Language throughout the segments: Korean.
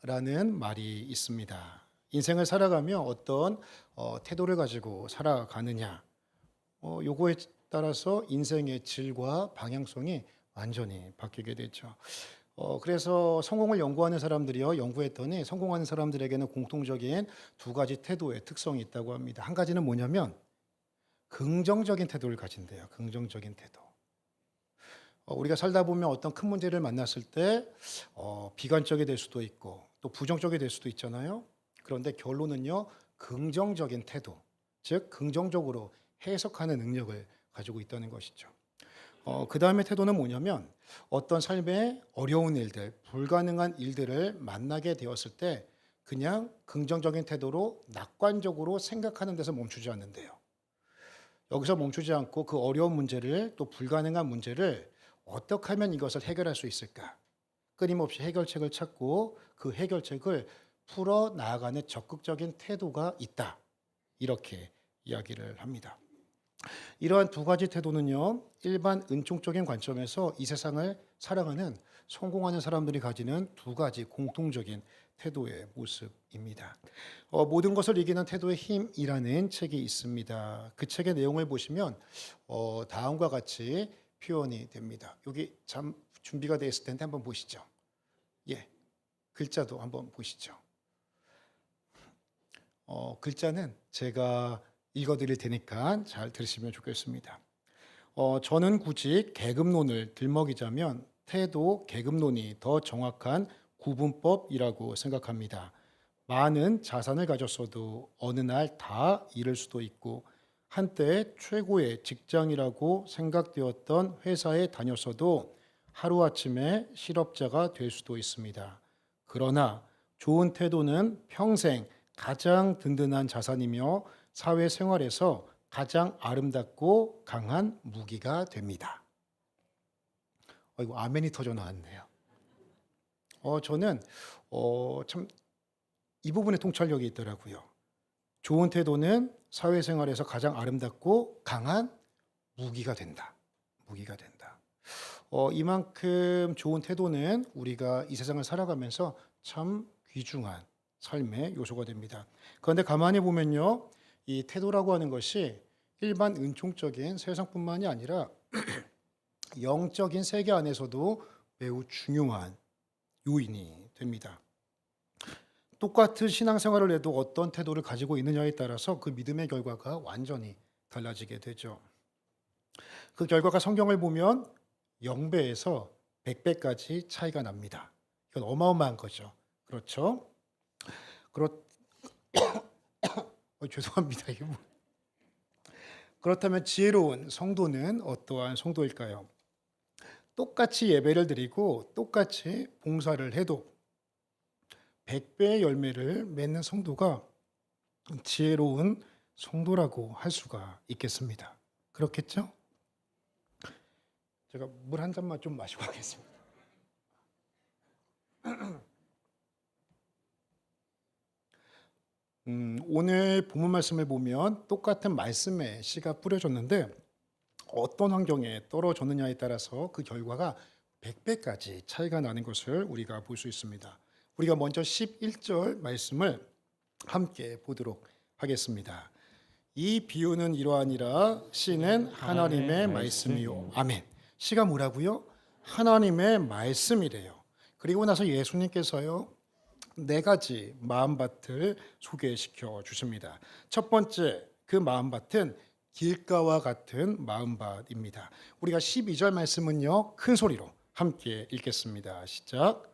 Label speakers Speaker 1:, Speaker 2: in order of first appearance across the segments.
Speaker 1: 태도라는 말이 있습니다. 인생을 살아가며 어떤 태도를 가지고 살아가느냐, 요거에 따라서 인생의 질과 방향성이 완전히 바뀌게 되죠. 그래서 성공을 연구하는 사람들이요, 연구했더니 성공하는 사람들에게는 공통적인 두 가지 태도의 특성이 있다고 합니다. 한 가지는 뭐냐면 긍정적인 태도를 가진대요. 긍정적인 태도. 우리가 살다 보면 어떤 큰 문제를 만났을 때 비관적이 될 수도 있고 또 부정적이 될 수도 있잖아요. 그런데 결론은요, 긍정적인 태도, 즉 긍정적으로 해석하는 능력을 가지고 있다는 것이죠. 그 다음에 태도는 뭐냐면 어떤 삶의 어려운 일들, 불가능한 일들을 만나게 되었을 때 그냥 긍정적인 태도로 낙관적으로 생각하는 데서 멈추지 않는데요. 여기서 멈추지 않고 그 어려운 문제를 또 불가능한 문제를 어떻게 하면 이것을 해결할 수 있을까? 끊임없이 해결책을 찾고 그 해결책을 풀어 나아가는 적극적인 태도가 있다. 이렇게 이야기를 합니다. 이러한 두 가지 태도는요, 일반 은총적인 관점에서 이 세상을 살아가는 성공하는 사람들이 가지는 두 가지 공통적인 태도의 모습입니다. 모든 것을 이기는 태도의 힘이라는 책이 있습니다. 그 책의 내용을 보시면 다음과 같이 표현이 됩니다. 여기 참 준비가 되어 있을 텐데 한번 보시죠. 예, 글자도 한번 보시죠. 글자는 제가 읽어드릴 테니까 잘 들으시면 좋겠습니다. 저는 굳이 계급론을 들먹이자면 태도 계급론이 더 정확한 구분법이라고 생각합니다. 많은 자산을 가졌어도 어느 날 다 잃을 수도 있고 한때 최고의 직장이라고 생각되었던 회사에 다녔어도 하루아침에 실업자가 될 수도 있습니다. 그러나 좋은 태도는 평생 가장 든든한 자산이며 사회생활에서 가장 아름답고 강한 무기가 됩니다. 이거 아멘이 터져 나왔네요. 저는 참 이 부분에 통찰력이 있더라고요. 좋은 태도는 사회생활에서 가장 아름답고 강한 무기가 된다. 무기가 된다. 이만큼 좋은 태도는 우리가 이 세상을 살아가면서 참 귀중한 삶의 요소가 됩니다. 그런데 가만히 보면요, 이 태도라고 하는 것이 일반 은총적인 세상뿐만이 아니라 영적인 세계 안에서도 매우 중요한 요인이 됩니다. 똑같은 신앙생활을 해도 어떤 태도를 가지고 있느냐에 따라서 그 믿음의 결과가 완전히 달라지게 되죠. 그 결과가 성경을 보면 0배에서 100배까지 차이가 납니다. 이건 어마어마한 거죠. 그렇죠? 죄송합니다. 그렇다면 지혜로운 성도는 어떠한 성도일까요? 똑같이 예배를 드리고 똑같이 봉사를 해도 100배의 열매를 맺는 성도가 지혜로운 성도라고 할 수가 있겠습니다. 그렇겠죠? 제가 물 한 잔만 좀 마시고 가겠습니다. 오늘 본문 말씀을 보면 똑같은 말씀의 씨가 뿌려졌는데 어떤 환경에 떨어졌느냐에 따라서 그 결과가 100배까지 차이가 나는 것을 우리가 볼 수 있습니다. 우리가 먼저 11절 말씀을 함께 보도록 하겠습니다. 이 비유는 이러하니라 씨는 하나님의 말씀이요. 아멘. 씨가 뭐라고요? 하나님의 말씀이래요. 그리고 나서 예수님께서요, 네 가지 마음밭을 소개시켜 주십니다. 첫 번째, 그 마음밭은 길가와 같은 마음밭입니다. 우리가 12절 말씀은요, 큰 소리로 함께 읽겠습니다. 시작.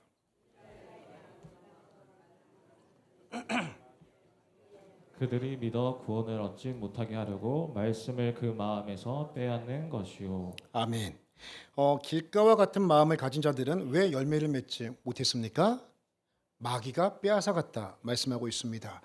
Speaker 2: 그들이 믿어 구원을 얻지 못하게 하려고 말씀을 그 마음에서 빼앗는 것이요.
Speaker 1: 아멘. 길가와 같은 마음을 가진 자들은 왜 열매를 맺지 못했습니까? 마귀가 빼앗아갔다 말씀하고 있습니다.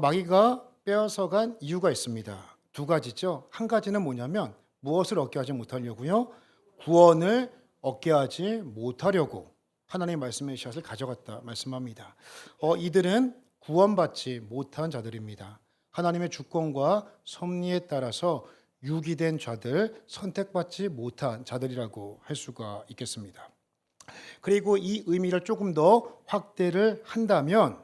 Speaker 1: 마귀가 빼앗아간 이유가 있습니다. 두 가지죠. 한 가지는 뭐냐면 무엇을 얻게 하지 못하려고요? 구원을 얻게 하지 못하려고 하나님의 말씀의 씨앗을 가져갔다 말씀합니다. 이들은 구원받지 못한 자들입니다. 하나님의 주권과 섭리에 따라서 유기된 자들, 선택받지 못한 자들이라고 할 수가 있겠습니다. 그리고 이 의미를 조금 더 확대를 한다면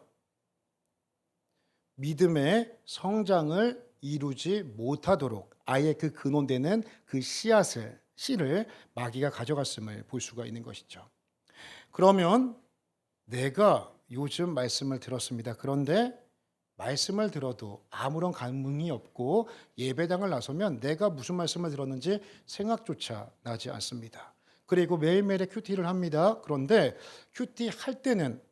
Speaker 1: 믿음의 성장을 이루지 못하도록 아예 그 근원되는 그 씨를 마귀가 가져갔음을 볼 수가 있는 것이죠. 그러면 내가 요즘 말씀을 들었습니다. 그런데 말씀을 들어도 아무런 감흥이 없고 예배당을 나서면 내가 무슨 말씀을 들었는지 생각조차 나지 않습니다. 그리고 매일매일 큐티를 합니다. 그런데 큐티 할 때는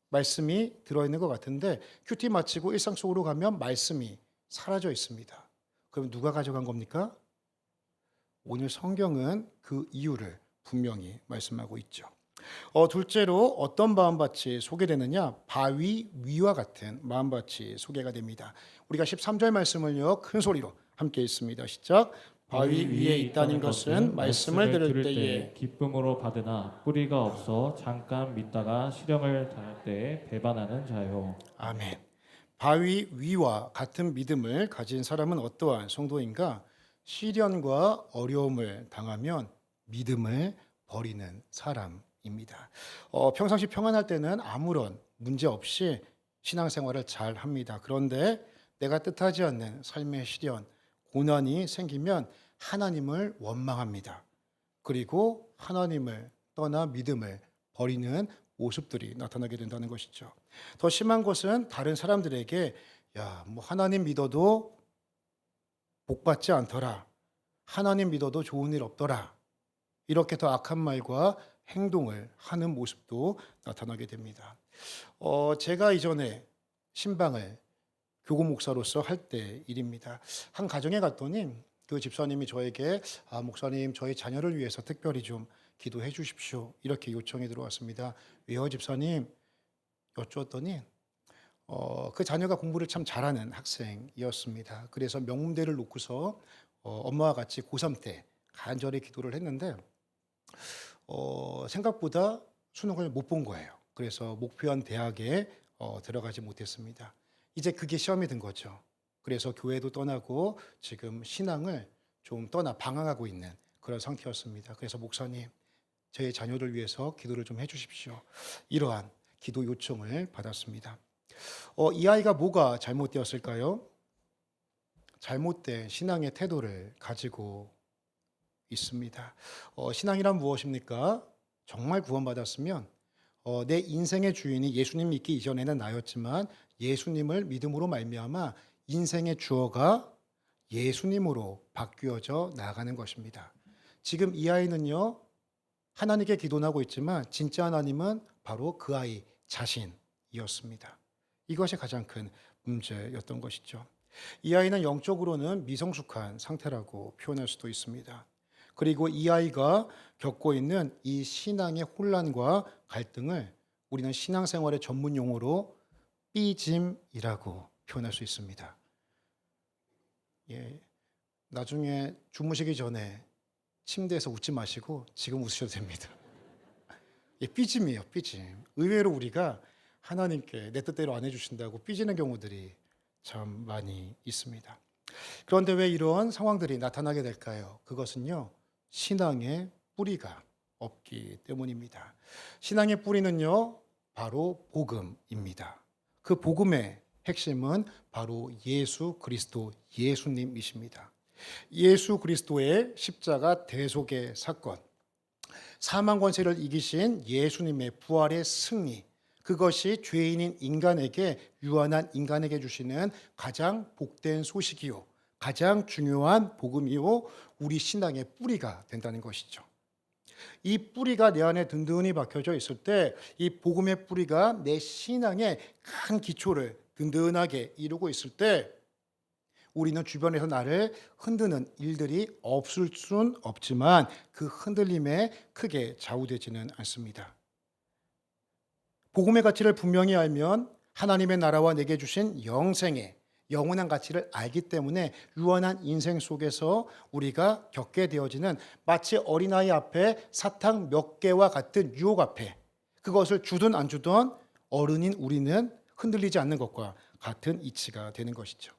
Speaker 1: 말씀이 들어있는 것 같은데 큐티 마치고 일상 속으로 가면 말씀이 사라져 있습니다. 그럼 누가 가져간 겁니까? 오늘 성경은 그 이유를 분명히 말씀하고 있죠. 둘째로 어떤 마음밭이 소개되느냐? 바위 위와 같은 마음밭이 소개가 됩니다. 우리가 13절 말씀을요 큰 소리로 함께 읽습니다. 시작. 바위 위에 있다는 것은 말씀을 들을 때에
Speaker 2: 기쁨으로 받으나 뿌리가 없어 잠깐 믿다가 시련을 당할 때에 배반하는 자요.
Speaker 1: 아멘. 바위 위와 같은 믿음을 가진 사람은 어떠한 성도인가? 시련과 어려움을 당하면 믿음을 버리는 사람입니다. 평상시 평안할 때는 아무런 문제 없이 신앙생활을 잘 합니다. 그런데 내가 뜻하지 않는 삶의 시련, 고난이 생기면 하나님을 원망합니다. 그리고 하나님을 떠나 믿음을 버리는 모습들이 나타나게 된다는 것이죠. 더 심한 것은 다른 사람들에게 뭐 하나님 믿어도 복 받지 않더라. 하나님 믿어도 좋은 일 없더라. 이렇게 더 악한 말과 행동을 하는 모습도 나타나게 됩니다. 제가 이전에 신방을 교구 목사로서 할 때 일입니다. 한 가정에 갔더니 그 집사님이 저에게 목사님 저희 자녀를 위해서 특별히 좀 기도해 주십시오. 이렇게 요청이 들어왔습니다. 왜요 집사님? 여쭈었더니 그 자녀가 공부를 참 잘하는 학생이었습니다. 그래서 명문대를 놓고서 엄마와 같이 고3 때 간절히 기도를 했는데 생각보다 수능을 못 본 거예요. 그래서 목표한 대학에 들어가지 못했습니다. 이제 그게 시험이 된 거죠. 그래서 교회도 떠나고 지금 신앙을 좀 떠나 방황하고 있는 그런 상태였습니다. 그래서 목사님, 저희 자녀를 위해서 기도를 좀 해주십시오. 이러한 기도 요청을 받았습니다. 이 아이가 뭐가 잘못되었을까요? 잘못된 신앙의 태도를 가지고 있습니다. 신앙이란 무엇입니까? 정말 구원받았으면 내 인생의 주인이 예수님 믿기 이전에는 나였지만 예수님을 믿음으로 말미암아 인생의 주어가 예수님으로 바뀌어져 나아가는 것입니다. 지금 이 아이는요 하나님께 기도하고 있지만 진짜 하나님은 바로 그 아이 자신이었습니다. 이것이 가장 큰 문제였던 것이죠. 이 아이는 영적으로는 미성숙한 상태라고 표현할 수도 있습니다. 그리고 이 아이가 겪고 있는 이 신앙의 혼란과 갈등을 우리는 신앙생활의 전문 용어로 삐짐이라고 표현할 수 있습니다. 나중에 주무시기 전에 침대에서 웃지 마시고 지금 웃으셔도 됩니다. 삐짐이에요, 삐짐. 의외로 우리가 하나님께 내 뜻대로 안 해주신다고 삐지는 경우들이 참 많이 있습니다. 그런데 왜 이런 상황들이 나타나게 될까요? 그것은요, 신앙의 뿌리가 없기 때문입니다. 신앙의 뿌리는요, 바로 복음입니다. 그 복음의 핵심은 바로 예수 그리스도 예수님이십니다. 예수 그리스도의 십자가 대속의 사건, 사망 권세를 이기신 예수님의 부활의 승리, 그것이 죄인인 인간에게, 유한한 인간에게 주시는 가장 복된 소식이요, 가장 중요한 복음이요, 우리 신앙의 뿌리가 된다는 것이죠. 이 뿌리가 내 안에 든든히 박혀져 있을 때 이 복음의 뿌리가 내 신앙의 큰 기초를 든든하게 이루고 있을 때 우리는 주변에서 나를 흔드는 일들이 없을 수는 없지만 그 흔들림에 크게 좌우되지는 않습니다. 복음의 가치를 분명히 알면 하나님의 나라와 내게 주신 영생의 영원한 가치를 알기 때문에 유한한 인생 속에서 우리가 겪게 되어지는 마치 어린아이 앞에 사탕 몇 개와 같은 유혹 앞에 그것을 주든 안 주든 어른인 우리는 흔들리지 않는 것과 같은 이치가 되는 것이죠.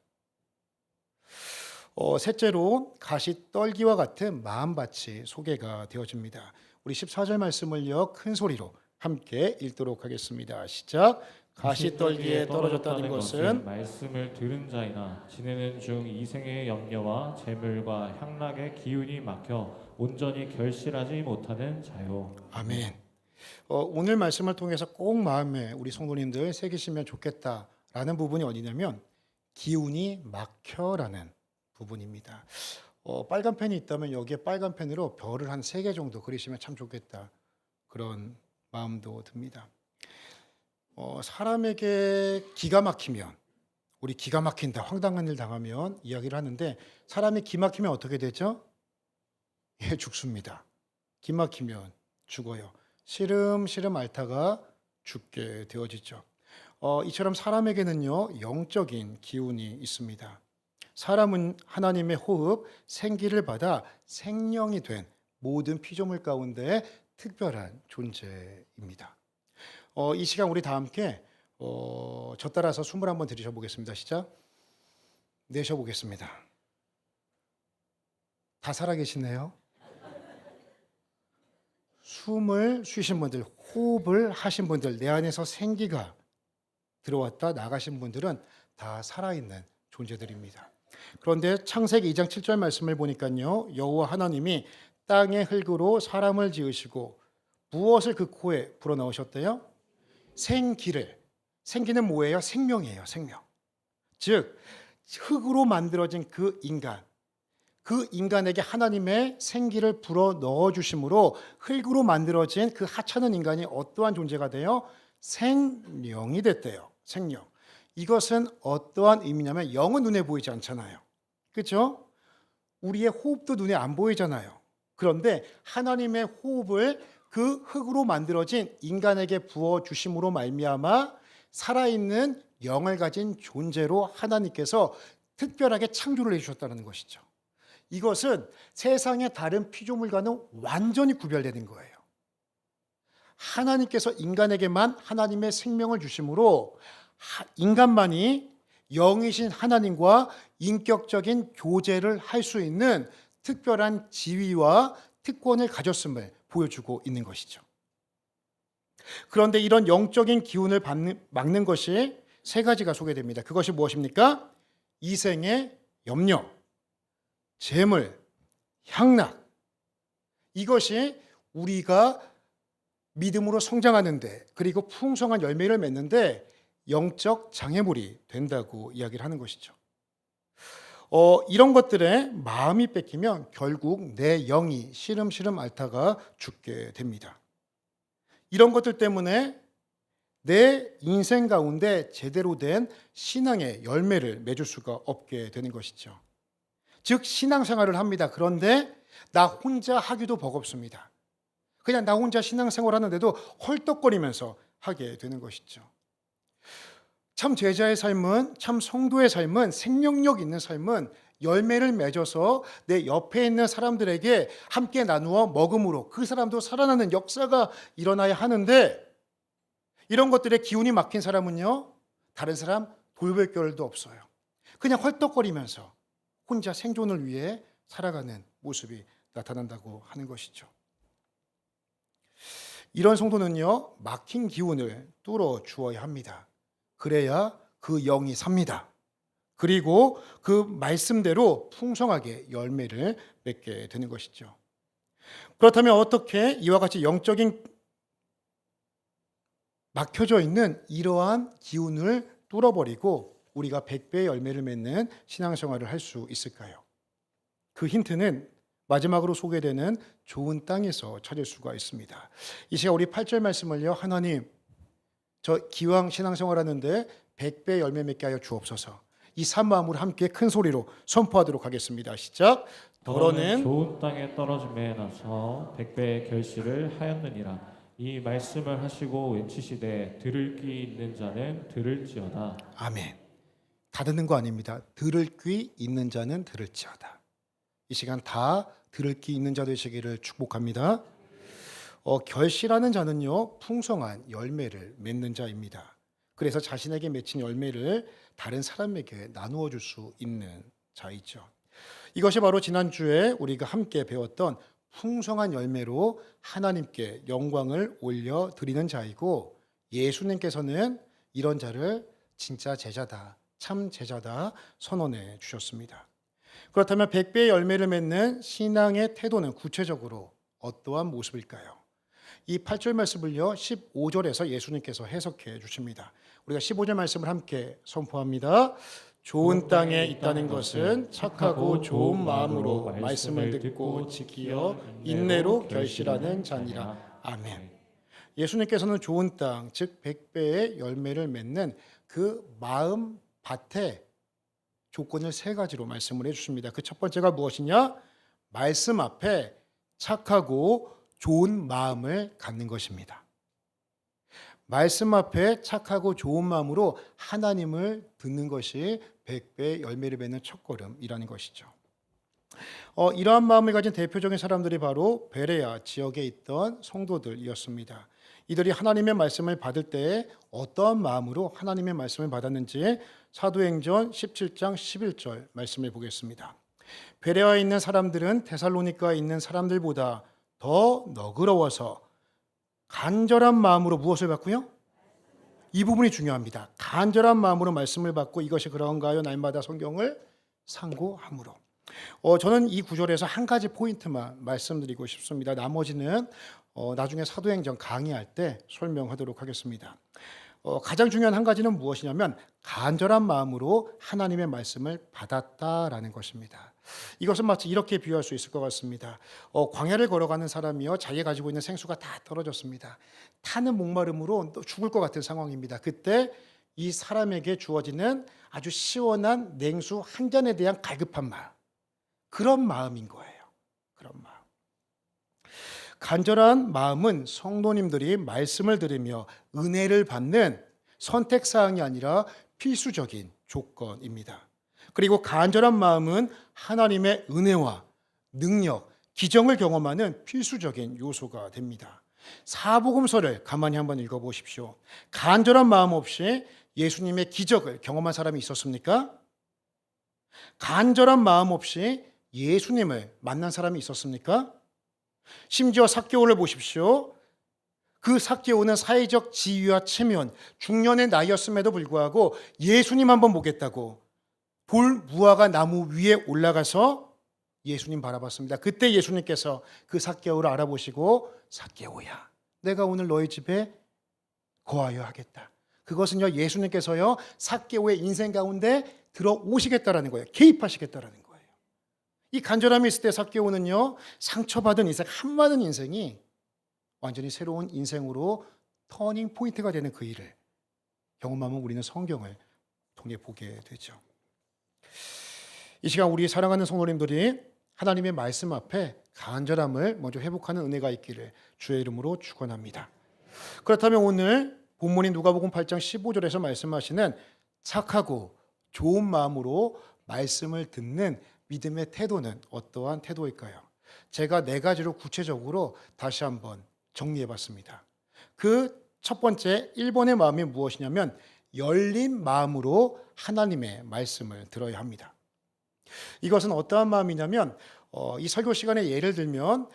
Speaker 1: 셋째로 가시떨기와 같은 마음밭이 소개가 되어집니다. 우리 14절 말씀을요 큰 소리로 함께 읽도록 하겠습니다. 시작. 가시떨기에 떨어졌다는 것은
Speaker 2: 말씀을 들은 자이나 지내는 중 이생의 염려와 재물과 향락의 기운이 막혀 온전히 결실하지 못하는 자요.
Speaker 1: 아멘. 오늘 말씀을 통해서 꼭 마음에 우리 성도님들 새기시면 좋겠다라는 부분이 어디냐면 기운이 막혀라는 부분입니다. 빨간 펜이 있다면 여기에 빨간 펜으로 별을 한 3개 정도 그리시면 참 좋겠다. 그런 마음도 듭니다. 사람에게 기가 막히면 우리 기가 막힌다, 황당한 일 당하면 이야기를 하는데 사람이 기 막히면 어떻게 되죠? 예, 죽습니다. 기 막히면 죽어요. 시름시름 앓다가 죽게 되어지죠. 이처럼 사람에게는요 영적인 기운이 있습니다. 사람은 하나님의 호흡, 생기를 받아 생명이 된 모든 피조물 가운데 특별한 존재입니다. 이 시간 우리 다 함께 저 따라서 숨을 한번 들이셔 보겠습니다. 시작. 내쉬어 보겠습니다. 다 살아계시네요. 숨을 쉬신 분들, 호흡을 하신 분들, 내 안에서 생기가 들어왔다 나가신 분들은 다 살아있는 존재들입니다. 그런데 창세기 2장 7절 말씀을 보니까요, 여호와 하나님이 땅의 흙으로 사람을 지으시고 무엇을 그 코에 불어넣으셨대요? 생기를. 생기는 뭐예요? 생명이에요. 생명. 즉 흙으로 만들어진 그 인간, 그 인간에게 하나님의 생기를 불어넣어 주심으로 흙으로 만들어진 그 하찮은 인간이 어떠한 존재가 돼요? 생명이 됐대요. 생명. 이것은 어떠한 의미냐면 영은 눈에 보이지 않잖아요. 그렇죠? 우리의 호흡도 눈에 안 보이잖아요. 그런데 하나님의 호흡을 그 흙으로 만들어진 인간에게 부어 주심으로 말미암아 살아있는 영을 가진 존재로 하나님께서 특별하게 창조를 해주셨다는 것이죠. 이것은 세상의 다른 피조물과는 완전히 구별되는 거예요. 하나님께서 인간에게만 하나님의 생명을 주심으로 인간만이 영이신 하나님과 인격적인 교제를 할 수 있는 특별한 지위와 특권을 가졌음을 보여주고 있는 것이죠. 그런데 이런 영적인 기운을 막는 것이 3가지가 소개됩니다. 그것이 무엇입니까? 이생의 염려, 재물, 향락. 이것이 우리가 믿음으로 성장하는데 그리고 풍성한 열매를 맺는데 영적 장애물이 된다고 이야기를 하는 것이죠. 이런 것들에 마음이 뺏기면 결국 내 영이 시름시름 앓다가 죽게 됩니다. 이런 것들 때문에 내 인생 가운데 제대로 된 신앙의 열매를 맺을 수가 없게 되는 것이죠. 즉 신앙생활을 합니다. 그런데 나 혼자 하기도 버겁습니다. 그냥 나 혼자 신앙생활 하는데도 헐떡거리면서 하게 되는 것이죠. 참 제자의 삶은, 참 성도의 삶은, 생명력 있는 삶은 열매를 맺어서 내 옆에 있는 사람들에게 함께 나누어 먹음으로 그 사람도 살아나는 역사가 일어나야 하는데 이런 것들에 기운이 막힌 사람은요, 다른 사람 돌볼 겨를도 없어요. 그냥 헐떡거리면서 혼자 생존을 위해 살아가는 모습이 나타난다고 하는 것이죠. 이런 성도는요, 막힌 기운을 뚫어 주어야 합니다. 그래야 그 영이 삽니다. 그리고 그 말씀대로 풍성하게 열매를 맺게 되는 것이죠. 그렇다면 어떻게 이와 같이 영적인 막혀져 있는 이러한 기운을 뚫어버리고 우리가 100배의 열매를 맺는 신앙생활을 할 수 있을까요? 그 힌트는 마지막으로 소개되는 좋은 땅에서 찾을 수가 있습니다. 이 시간 우리 8절 말씀을요. 하나님, 저 기왕 신앙생활 하는데 100배 열매 맺게 하여 주옵소서. 이 산마음으로 함께 큰 소리로 선포하도록 하겠습니다. 시작.
Speaker 2: 너는 좋은 땅에 떨어짐에 나서 100배의 결실을 하였느니라. 이 말씀을 하시고 외치시되 들을 귀 있는 자는 들을지어다.
Speaker 1: 아멘. 다 듣는 거 아닙니다. 들을 귀 있는 자는 들을지어다. 이 시간 다 들을 귀 있는 자 되시기를 축복합니다. 결실하는 자는요, 풍성한 열매를 맺는 자입니다. 그래서 자신에게 맺힌 열매를 다른 사람에게 나누어 줄 수 있는 자이죠. 이것이 바로 지난주에 우리가 함께 배웠던 풍성한 열매로 하나님께 영광을 올려드리는 자이고, 예수님께서는 이런 자를 진짜 제자다, 참 제자다 선언해 주셨습니다. 그렇다면 100배의 열매를 맺는 신앙의 태도는 구체적으로 어떠한 모습일까요? 이 8절 말씀을요 15절에서 예수님께서 해석해 주십니다. 우리가 15절 말씀을 함께 선포합니다. 좋은 땅에 있다는 것은 착하고 좋은 마음으로 말씀을 듣고 지키어 인내로 결실하는 자니라. 아멘. 예수님께서는 좋은 땅, 즉 100배의 열매를 맺는 그 마음 밭에 조건을 세 가지로 말씀을 해주십니다. 그 첫 번째가 무엇이냐? 말씀 앞에 착하고 좋은 마음을 갖는 것입니다. 말씀 앞에 착하고 좋은 마음으로 하나님을 듣는 것이 100배의 열매를 맺는 첫걸음이라는 것이죠. 이러한 마음을 가진 대표적인 사람들이 바로 베레아 지역에 있던 성도들이었습니다. 이들이 하나님의 말씀을 받을 때에 어떠한 마음으로 하나님의 말씀을 받았는지 사도행전 17장 11절 말씀을 보겠습니다. 베레아에 있는 사람들은 데살로니가에 있는 사람들보다 더 너그러워서 간절한 마음으로 무엇을 받고요? 이 부분이 중요합니다. 간절한 마음으로 말씀을 받고 이것이 그런가요? 날마다 성경을 상고함으로. 저는 이 구절에서 한 가지 포인트만 말씀드리고 싶습니다. 나머지는 나중에 사도행전 강의할 때 설명하도록 하겠습니다. 가장 중요한 한 가지는 무엇이냐면 간절한 마음으로 하나님의 말씀을 받았다라는 것입니다. 이것은 마치 이렇게 비유할 수 있을 것 같습니다. 광야를 걸어가는 사람이요, 자기가 가지고 있는 생수가 다 떨어졌습니다. 타는 목마름으로 또 죽을 것 같은 상황입니다. 그때 이 사람에게 주어지는 아주 시원한 냉수 한 잔에 대한 갈급한 마음, 그런 마음인 거예요. 그런 마음. 간절한 마음은 성도님들이 말씀을 들으며 은혜를 받는 선택사항이 아니라 필수적인 조건입니다. 그리고 간절한 마음은 하나님의 은혜와 능력, 기정을 경험하는 필수적인 요소가 됩니다. 사복음서를 가만히 한번 읽어보십시오. 간절한 마음 없이 예수님의 기적을 경험한 사람이 있었습니까? 간절한 마음 없이 예수님을 만난 사람이 있었습니까? 심지어 삭개오를 보십시오. 그 삭개오는 사회적 지위와 체면, 중년의 나이였음에도 불구하고 예수님 한번 보겠다고 돌 무화과 나무 위에 올라가서 예수님 바라봤습니다. 그때 예수님께서 그 삭개오를 알아보시고 삭개오야, 내가 오늘 너희 집에 거하여 하겠다. 그것은요, 예수님께서요 삭개오의 인생 가운데 들어오시겠다라는 거예요. 개입하시겠다라는 거예요. 이 간절함이 있을 때 삭개오는요 상처받은 인생, 한많은 인생이 완전히 새로운 인생으로 터닝 포인트가 되는 그 일을 경험하면 우리는 성경을 통해 보게 되죠. 이 시간 우리 사랑하는 성도님들이 하나님의 말씀 앞에 간절함을 먼저 회복하는 은혜가 있기를 주의 이름으로 축원합니다. 그렇다면 오늘 본문인 누가복음 8장 15절에서 말씀하시는 착하고 좋은 마음으로 말씀을 듣는 믿음의 태도는 어떠한 태도일까요? 제가 네 가지로 구체적으로 다시 한번 정리해 봤습니다. 그 첫 번째 1번의 마음이 무엇이냐면 열린 마음으로 하나님의 말씀을 들어야 합니다. 이것은 어떠한 마음이냐면 이 설교 시간에 예를 들면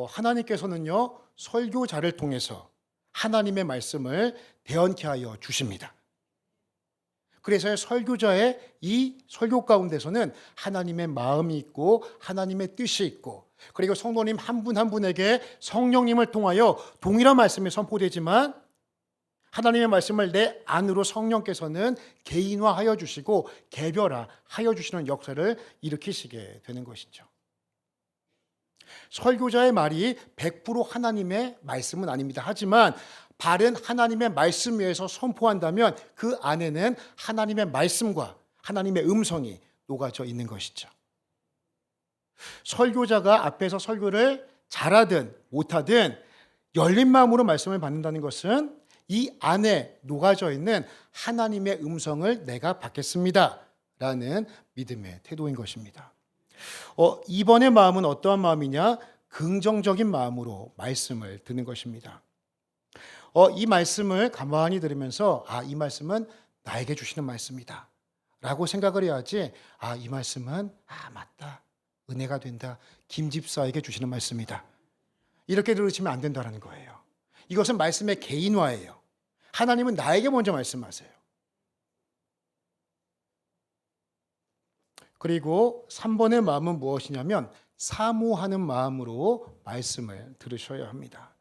Speaker 1: 하나님께서는요 설교자를 통해서 하나님의 말씀을 대언케 하여 주십니다. 그래서 설교자의 이 설교 가운데서는 하나님의 마음이 있고 하나님의 뜻이 있고, 그리고 성도님 한 분 한 분에게 성령님을 통하여 동일한 말씀이 선포되지만 하나님의 말씀을 내 안으로 성령께서는 개인화하여 주시고 개별화하여 주시는 역사를 일으키시게 되는 것이죠. 설교자의 말이 100% 하나님의 말씀은 아닙니다. 하지만 바른 하나님의 말씀 위에서 선포한다면 그 안에는 하나님의 말씀과 하나님의 음성이 녹아져 있는 것이죠. 설교자가 앞에서 설교를 잘하든 못하든 열린 마음으로 말씀을 받는다는 것은 이 안에 녹아져 있는 하나님의 음성을 내가 받겠습니다 라는 믿음의 태도인 것입니다. 2번의 마음은 어떠한 마음이냐? 긍정적인 마음으로 말씀을 듣는 것입니다. 이 말씀을 가만히 들으면서 이 말씀은 나에게 주시는 말씀이다 라고 생각을 해야지 이 말씀은 맞다, 은혜가 된다. 김 집사에게 주시는 말씀이다. 이렇게 들으시면 안 된다는 거예요. 이것은 말씀의 개인화예요. 하나님은 나에게 먼저 말씀하세요. 그리고 3번의 마음은 무엇이냐면 사모하는 마음으로 말씀을 들으셔야 합니다.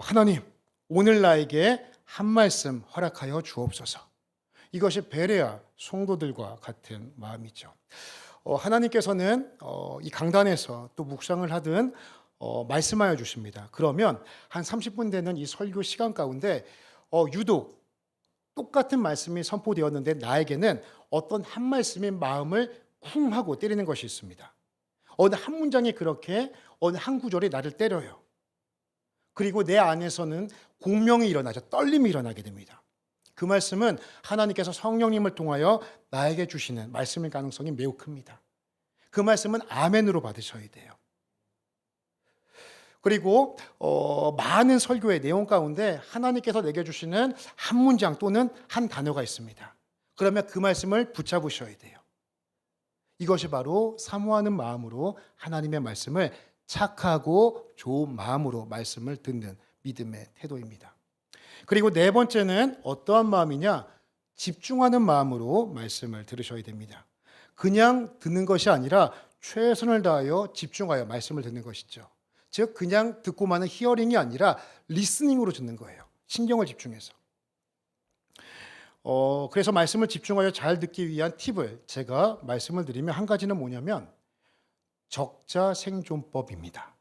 Speaker 1: 하나님, 오늘 나에게 한 말씀 허락하여 주옵소서. 이것이 베레아 성도들과 같은 마음이죠. 하나님께서는 이 강단에서 또 묵상을 하든 말씀하여 주십니다. 그러면 한 30분 되는 이 설교 시간 가운데 유독 똑같은 말씀이 선포되었는데 나에게는 어떤 한 말씀이 마음을 쿵 하고 때리는 것이 있습니다. 어느 한 문장이 그렇게 어느 한 구절이 나를 때려요. 그리고 내 안에서는 공명이 일어나죠. 떨림이 일어나게 됩니다. 그 말씀은 하나님께서 성령님을 통하여 나에게 주시는 말씀일 가능성이 매우 큽니다. 그 말씀은 아멘으로 받으셔야 돼요. 그리고 많은 설교의 내용 가운데 하나님께서 내게 주시는 한 문장 또는 한 단어가 있습니다. 그러면 그 말씀을 붙잡으셔야 돼요. 이것이 바로 사모하는 마음으로 하나님의 말씀을 착하고 좋은 마음으로 말씀을 듣는 믿음의 태도입니다. 그리고 네 번째는 어떠한 마음이냐? 집중하는 마음으로 말씀을 들으셔야 됩니다. 그냥 듣는 것이 아니라 최선을 다하여 집중하여 말씀을 듣는 것이죠. 즉 그냥 듣고만은 히어링이 아니라 리스닝으로 듣는 거예요. 신경을 집중해서. 그래서 말씀을 집중하여 잘 듣기 위한 팁을 제가 말씀을 드리면 한 가지는 뭐냐면 적자생존법입니다.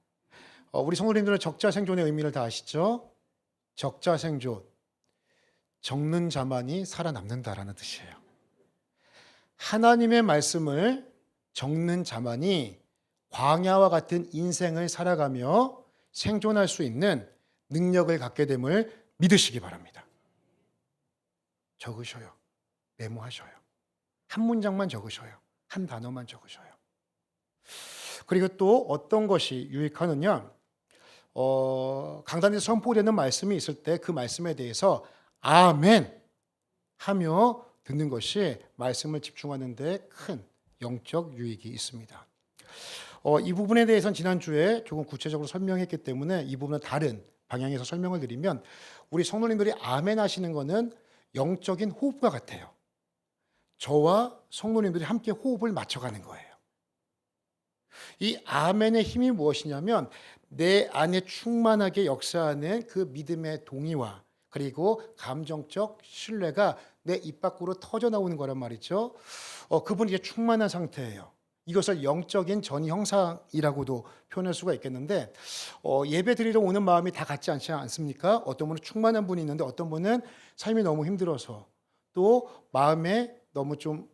Speaker 1: 우리 성도님들은 적자생존의 의미를 다 아시죠? 적자생존, 적는 자만이 살아남는다라는 뜻이에요. 하나님의 말씀을 적는 자만이 광야와 같은 인생을 살아가며 생존할 수 있는 능력을 갖게 됨을 믿으시기 바랍니다. 적으셔요. 메모하셔요. 한 문장만 적으셔요. 한 단어만 적으셔요. 그리고 또 어떤 것이 유익하느냐? 강단에서 선포되는 말씀이 있을 때 그 말씀에 대해서 아멘 하며 듣는 것이 말씀을 집중하는 데 큰 영적 유익이 있습니다. 이 부분에 대해서는 지난주에 조금 구체적으로 설명했기 때문에 이 부분은 다른 방향에서 설명을 드리면 우리 성도님들이 아멘 하시는 것은 영적인 호흡과 같아요. 저와 성도님들이 함께 호흡을 맞춰가는 거예요. 이 아멘의 힘이 무엇이냐면 내 안에 충만하게 역사하는 그 믿음의 동의와 그리고 감정적 신뢰가 내 입 밖으로 터져 나오는 거란 말이죠. 그분이 이제 충만한 상태예요. 이것을 영적인 전이 형상이라고도 표현할 수가 있겠는데 예배 드리러 오는 마음이 다 같지 않지 않습니까? 어떤 분은 충만한 분이 있는데 어떤 분은 삶이 너무 힘들어서 또 마음에 너무 좀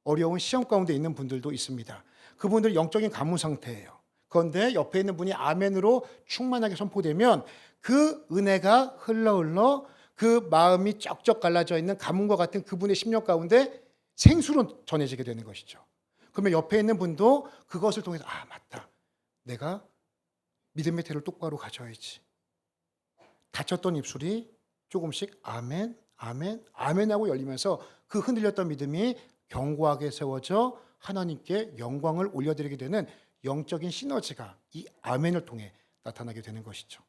Speaker 1: 어려운 시험 가운데 있는 분들도 있습니다. 그분들 영적인 가뭄 상태예요. 그런데 옆에 있는 분이 아멘으로 충만하게 선포되면 그 은혜가 흘러 그 마음이 쩍쩍 갈라져 있는 가뭄과 같은 그분의 심령 가운데 생수로 전해지게 되는 것이죠. 그러면 옆에 있는 분도 그것을 통해서 맞다. 내가 믿음의 태를 똑바로 가져야지. 다쳤던 입술이 조금씩 아멘, 아멘, 아멘하고 열리면서 그 흔들렸던 믿음이 견고하게 세워져 하나님께 영광을 올려드리게 되는 영적인 시너지가 이 아멘을 통해 나타나게 되는 것이죠.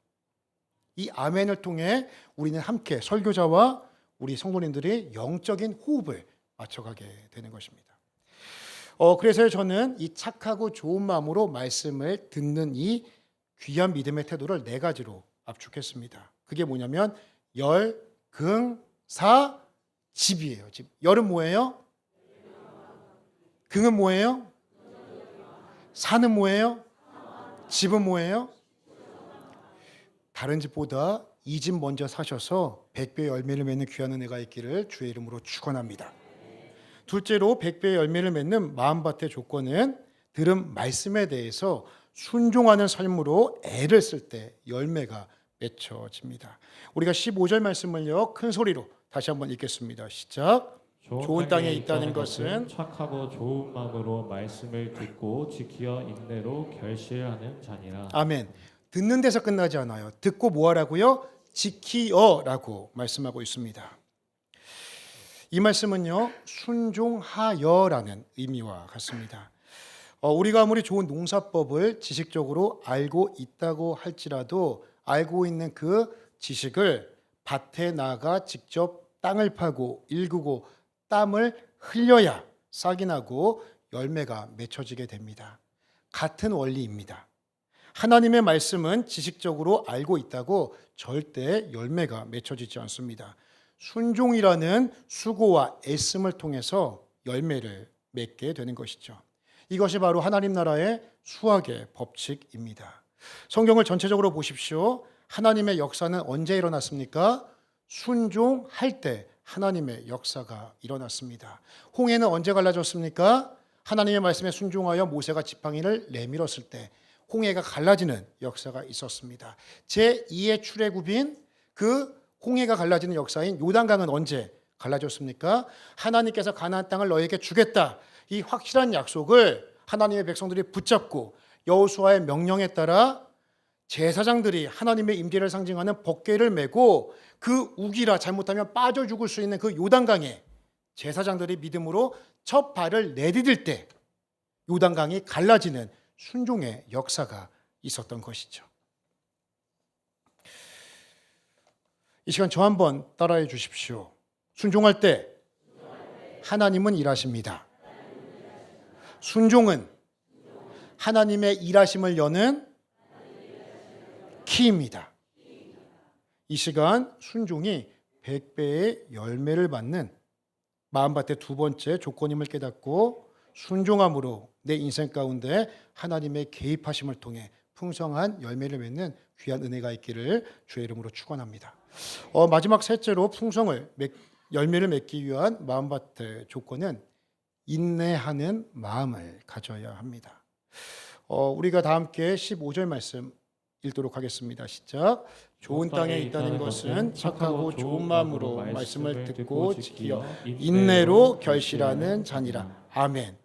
Speaker 1: 이 아멘을 통해 우리는 함께 설교자와 우리 성도님들이 영적인 호흡을 맞춰가게 되는 것입니다. 그래서 저는 이 착하고 좋은 마음으로 말씀을 듣는 이 귀한 믿음의 태도를 네 가지로 압축했습니다. 그게 뭐냐면 열, 금, 사, 집이에요. 집. 열은 뭐예요? 금은 뭐예요? 사는 뭐예요? 집은 뭐예요? 다른 집보다 이 집 먼저 사셔서 100배의 열매를 맺는 귀한 은혜가 있기를 주의 이름으로 축원합니다. 둘째로 100배의 열매를 맺는 마음밭의 조건은 들은 말씀에 대해서 순종하는 삶으로 애를 쓸 때 열매가 맺혀집니다. 우리가 15절 말씀을요 큰 소리로 다시 한번 읽겠습니다. 시작. 좋은 땅에 있다는 것은
Speaker 2: 착하고 좋은 마음으로 말씀을 듣고 지키어 인내로 결실하는 자니라.
Speaker 1: 아멘. 듣는 데서 끝나지 않아요. 듣고 뭐 하라고요? 지키어라고 말씀하고 있습니다. 이 말씀은요 순종하여라는 의미와 같습니다. 우리가 아무리 좋은 농사법을 지식적으로 알고 있다고 할지라도 알고 있는 그 지식을 밭에 나가 직접 땅을 파고 일구고 땀을 흘려야 싹이 나고 열매가 맺혀지게 됩니다. 같은 원리입니다. 하나님의 말씀은 지식적으로 알고 있다고 절대 열매가 맺혀지지 않습니다. 순종이라는 수고와 애씀을 통해서 열매를 맺게 되는 것이죠. 이것이 바로 하나님 나라의 수학의 법칙입니다. 성경을 전체적으로 보십시오. 하나님의 역사는 언제 일어났습니까? 순종할 때 하나님의 역사가 일어났습니다. 홍해는 언제 갈라졌습니까? 하나님의 말씀에 순종하여 모세가 지팡이를 내밀었을 때 홍해가 갈라지는 역사가 있었습니다. 제2의 출애굽인 그 홍해가 갈라지는 역사인 요단강은 언제 갈라졌습니까? 하나님께서 가나안 땅을 너에게 주겠다. 이 확실한 약속을 하나님의 백성들이 붙잡고 여호수아의 명령에 따라 제사장들이 하나님의 임재를 상징하는 법궤를 메고 그 우기라 잘못하면 빠져 죽을 수 있는 그 요단강에 제사장들이 믿음으로 첫 발을 내디딜 때 요단강이 갈라지는 순종의 역사가 있었던 것이죠. 이 시간 저 한번 따라해 주십시오. 순종할 때 하나님은 일하십니다. 순종은 하나님의 일하심을 여는 키입니다. 이 시간 순종이 100배의 열매를 받는 마음밭의 두 번째 조건임을 깨닫고 순종함으로 내 인생 가운데 하나님의 개입하심을 통해 풍성한 열매를 맺는 귀한 은혜가 있기를 주의 이름으로 축원합니다. 마지막 셋째로 열매를 맺기 위한 마음밭의 조건은 인내하는 마음을 가져야 합니다. 우리가 다 함께 15절 말씀 읽도록 하겠습니다. 시작. 좋은 땅에 있다는 것은 착하고 좋은 마음으로 말씀을 듣고 지키어 인내로 결실하는 자니라. 아멘.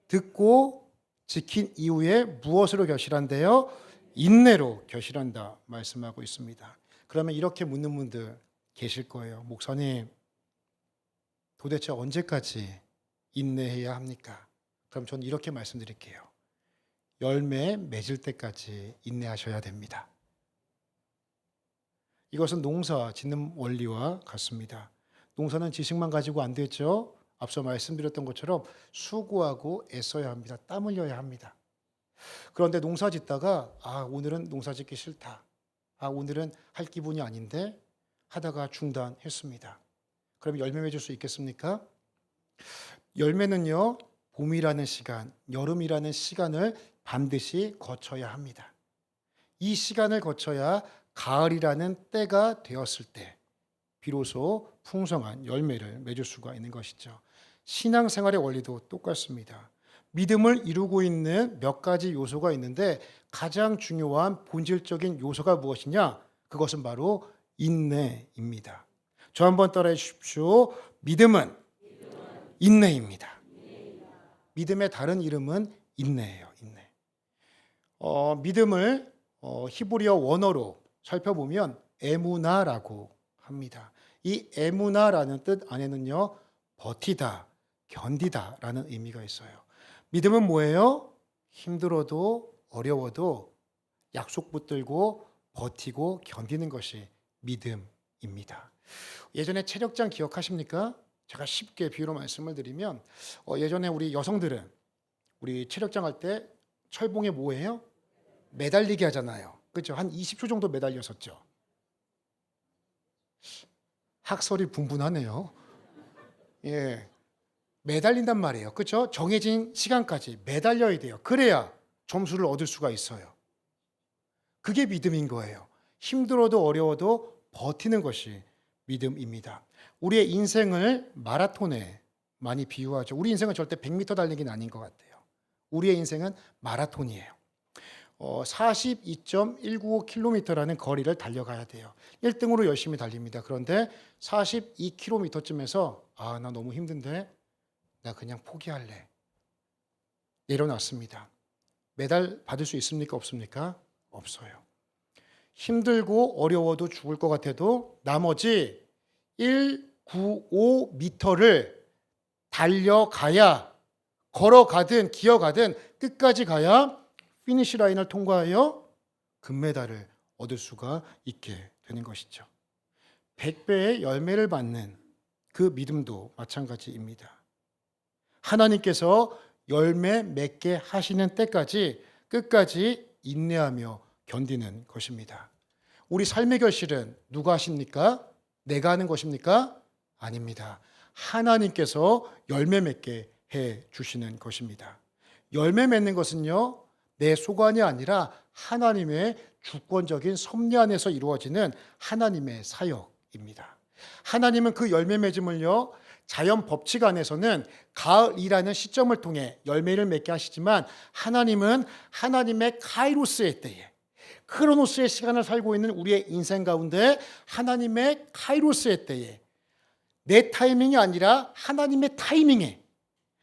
Speaker 1: 듣고 지킨 이후에 무엇으로 결실한대요? 인내로 결실한다 말씀하고 있습니다. 그러면 이렇게 묻는 분들 계실 거예요. 목사님, 도대체 언제까지 인내해야 합니까? 그럼 저는 이렇게 말씀드릴게요. 열매 맺을 때까지 인내하셔야 됩니다. 이것은 농사 짓는 원리와 같습니다. 농사는 지식만 가지고 안 되죠. 앞서 말씀드렸던 것처럼 수고하고 애써야 합니다. 땀 흘려야 합니다. 그런데 농사 짓다가 오늘은 농사 짓기 싫다. 오늘은 할 기분이 아닌데 하다가 중단했습니다. 그럼 열매 맺을 수 있겠습니까? 열매는요, 봄이라는 시간, 여름이라는 시간을 반드시 거쳐야 합니다. 이 시간을 거쳐야 가을이라는 때가 되었을 때 비로소 풍성한 열매를 맺을 수가 있는 것이죠. 신앙생활의 원리도 똑같습니다. 믿음을 이루고 있는 몇 가지 요소가 있는데 가장 중요한 본질적인 요소가 무엇이냐? 그것은 바로 인내입니다. 저 한번 따라해 주십시오. 믿음은 인내입니다. 믿음의 다른 이름은 인내예요. 인내. 믿음을 히브리어 원어로 살펴보면 에무나라고 합니다. 이 에무나라는 뜻 안에는요, 버티다, 견디다라는 의미가 있어요. 믿음은 뭐예요? 힘들어도 어려워도 약속 붙들고 버티고 견디는 것이 믿음입니다. 예전에 체력장 기억하십니까? 제가 쉽게 비유로 말씀을 드리면 예전에 우리 여성들은 우리 체력장 할 때 철봉에 뭐예요? 매달리기 하잖아요. 그렇죠? 한 20초 정도 매달렸었죠. 학설이 분분하네요. 예, 매달린단 말이에요. 그렇죠? 정해진 시간까지 매달려야 돼요. 그래야 점수를 얻을 수가 있어요. 그게 믿음인 거예요. 힘들어도 어려워도 버티는 것이 믿음입니다. 우리의 인생을 마라톤에 많이 비유하죠. 우리 인생은 절대 100m 달리기는 아닌 것 같아요. 우리의 인생은 마라톤이에요. 42.195km라는 거리를 달려가야 돼요. 1등으로 열심히 달립니다. 그런데 42km쯤에서 나 너무 힘든데 나 그냥 포기할래. 내려놨습니다. 메달 받을 수 있습니까? 없습니까? 없어요. 힘들고 어려워도 죽을 것 같아도 나머지 195m를 달려가야 걸어가든 기어가든 끝까지 가야 피니시 라인을 통과하여 금메달을 얻을 수가 있게 되는 것이죠. 100배의 열매를 받는 그 믿음도 마찬가지입니다. 하나님께서 열매 맺게 하시는 때까지 끝까지 인내하며 견디는 것입니다. 우리 삶의 결실은 누가 하십니까? 내가 하는 것입니까? 아닙니다. 하나님께서 열매 맺게 해 주시는 것입니다. 열매 맺는 것은요, 내 소관이 아니라 하나님의 주권적인 섭리 안에서 이루어지는 하나님의 사역입니다. 하나님은 그 열매 맺음을요, 자연 법칙 안에서는 가을이라는 시점을 통해 열매를 맺게 하시지만 하나님은 하나님의 카이로스의 때에, 크로노스의 시간을 살고 있는 우리의 인생 가운데 하나님의 카이로스의 때에, 내 타이밍이 아니라 하나님의 타이밍에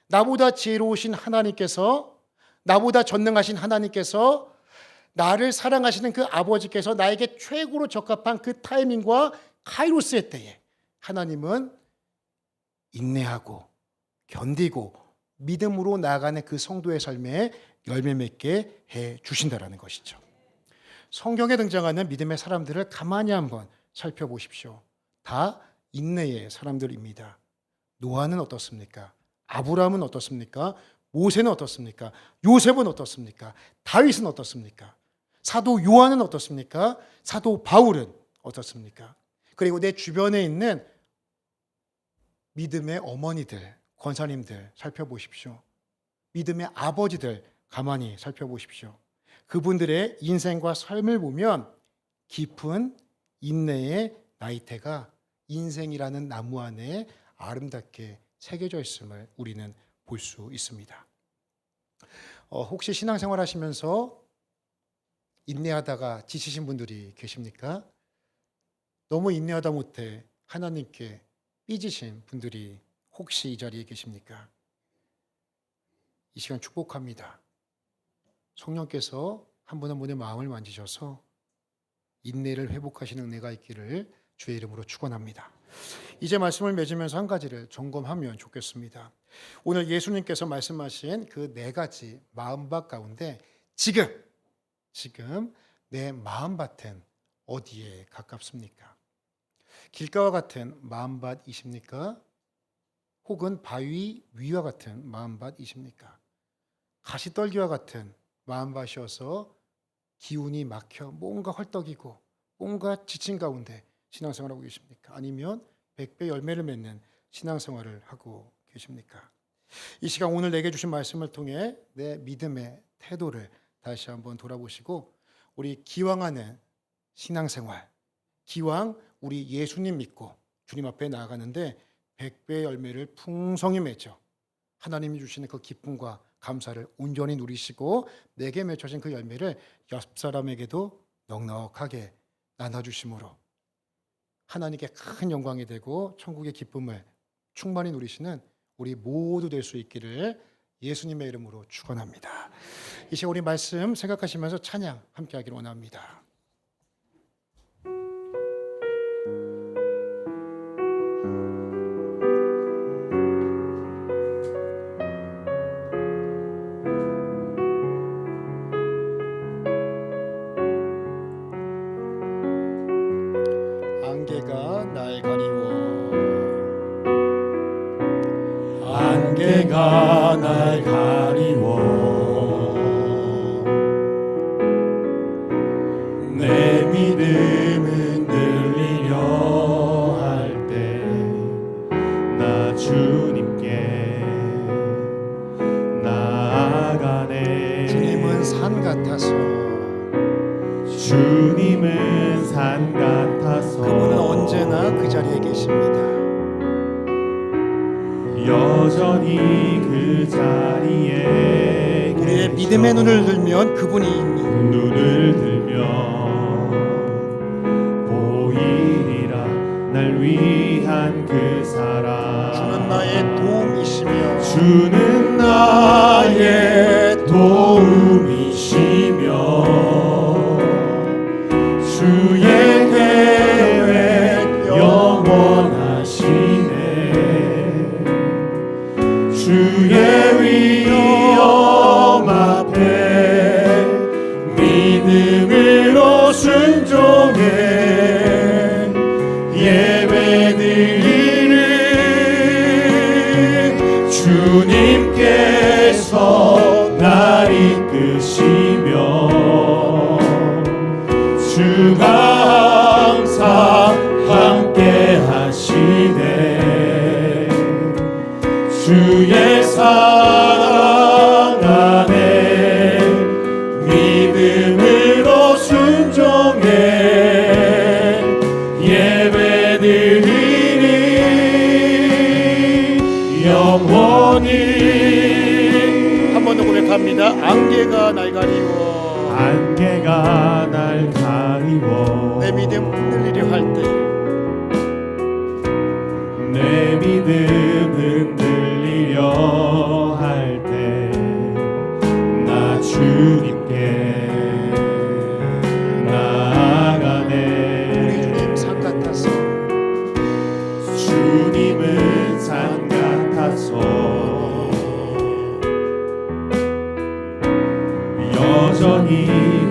Speaker 1: 나보다 지혜로우신 하나님께서, 나보다 전능하신 하나님께서, 나를 사랑하시는 그 아버지께서 나에게 최고로 적합한 그 타이밍과 카이로스의 때에 하나님은 인내하고 견디고 믿음으로 나아가는 그 성도의 삶에 열매 맺게 해 주신다라는 것이죠. 성경에 등장하는 믿음의 사람들을 가만히 한번 살펴보십시오. 다 인내의 사람들입니다. 노아는 어떻습니까? 아브라함은 어떻습니까? 모세는 어떻습니까? 요셉은 어떻습니까? 다윗은 어떻습니까? 사도 요한은 어떻습니까? 사도 바울은 어떻습니까? 그리고 내 주변에 있는 믿음의 어머니들, 권사님들 살펴보십시오. 믿음의 아버지들 가만히 살펴보십시오. 그분들의 인생과 삶을 보면 깊은 인내의 나이테가 인생이라는 나무 안에 아름답게 새겨져 있음을 우리는 볼 수 있습니다. 혹시 신앙생활 하시면서 인내하다가 지치신 분들이 계십니까? 너무 인내하다 못해 하나님께 삐지신 분들이 혹시 이 자리에 계십니까? 이 시간 축복합니다. 성령께서 한 분 한 분의 마음을 만지셔서 인내를 회복하시는 은혜가 있기를 주의 이름으로 축원합니다. 이제 말씀을 맺으면서 한 가지를 점검하면 좋겠습니다. 오늘 예수님께서 말씀하신 그 네 가지 마음밭 가운데 지금 내 마음밭은 어디에 가깝습니까? 길가와 같은 마음밭이십니까? 혹은 바위 위와 같은 마음밭이십니까? 가시떨기와 같은 마음밭이어서 기운이 막혀 뭔가 헐떡이고 뭔가 지친 가운데 신앙생활하고 계십니까? 아니면 100배 열매를 맺는 신앙생활을 하고 계십니까? 이 시간 오늘 내게 주신 말씀을 통해 내 믿음의 태도를 다시 한번 돌아보시고 우리 기왕하는 신앙생활, 기왕 우리 예수님 믿고 주님 앞에 나아가는데 100배 열매를 풍성히 맺어 하나님이 주시는 그 기쁨과 감사를 온전히 누리시고 내게 맺혀진 그 열매를 옆 사람에게도 넉넉하게 나눠주심으로 하나님께 큰 영광이 되고 천국의 기쁨을 충만히 누리시는 우리 모두 될 수 있기를 예수님의 이름으로 축원합니다. 이 시간 우리 말씀 생각하시면서 찬양 함께 하기를 원합니다. 안개가 날 가리워
Speaker 2: 안개가 날 가리워 내 믿음은 흔들리려 할 때 나 주님께 나아가네.
Speaker 1: 주님은 산 같아서
Speaker 2: 주님은 산 같아서
Speaker 1: 그분은 언제나 그 자리에 계십니다.
Speaker 2: 여전히 그 자리에
Speaker 1: 우리의
Speaker 2: 계셔.
Speaker 1: 믿음의 눈을 들면 그분이
Speaker 2: 눈을 들면 보이리라 날 위한 그 사랑.
Speaker 1: 주는 나의 도움이시며
Speaker 2: 주는 나의 도움이시며 주의 계획 영원하시네. 주의 위엄한 주님께서 날 이끄시며 주가 항상 함께 하시네 주의 사랑 안에 믿음으로 순종해 예배드리니 영원히
Speaker 1: 한 번 더 고백합니다. 안개가 날 가리워
Speaker 2: 안개가 날 가리워
Speaker 1: 내 믿음 흔들리려 할 때
Speaker 2: 내 믿음 흔들리려 할 때 나 주님께 나아가네
Speaker 1: 우리 주님 산 같아서
Speaker 2: 주님은 산 같아서 여전히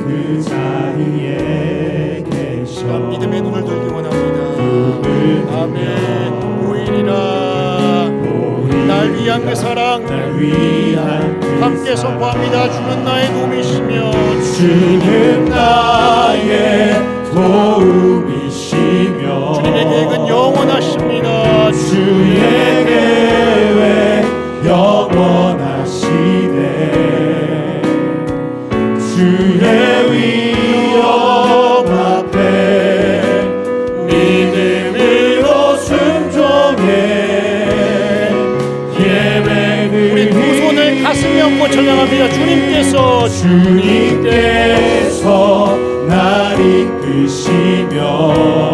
Speaker 2: 그 자리에 계셔
Speaker 1: 믿음의 눈을 들기 원합니다.
Speaker 2: 눈을
Speaker 1: 아멘. 보이리라 날 위한 그 사랑
Speaker 2: 날 위한 그
Speaker 1: 함께
Speaker 2: 사랑.
Speaker 1: 선포합니다. 주는 나의 도움이시며
Speaker 2: 주는 나의 도움이시며
Speaker 1: 주님의 계획은 영원하십니다.
Speaker 2: 주의 계획 영원하시네 주의 위엄 앞에 믿음으로 순종해
Speaker 1: 우리 두 손을 가슴에 얹고 찬양합니다.
Speaker 2: 주님께서 날 이끄시며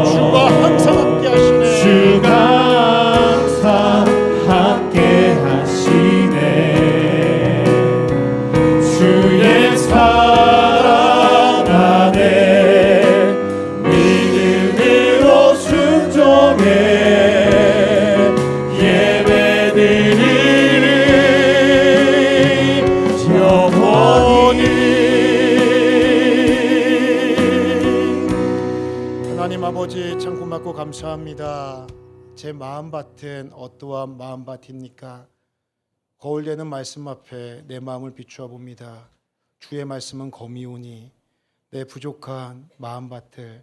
Speaker 1: 주가 항상 함께 하시네.
Speaker 2: 주가 항상 함께 하시네 주의 사랑 안에 믿음으로 순종해 예배드리리 영원히
Speaker 1: 하나님 아버지 참 고맙고 감사합니다. 제 마음밭은 어떠한 마음밭입니까? 거울되는 말씀 앞에 내 마음을 비추어 봅니다. 주의 말씀은 검이오니 내 부족한 마음밭을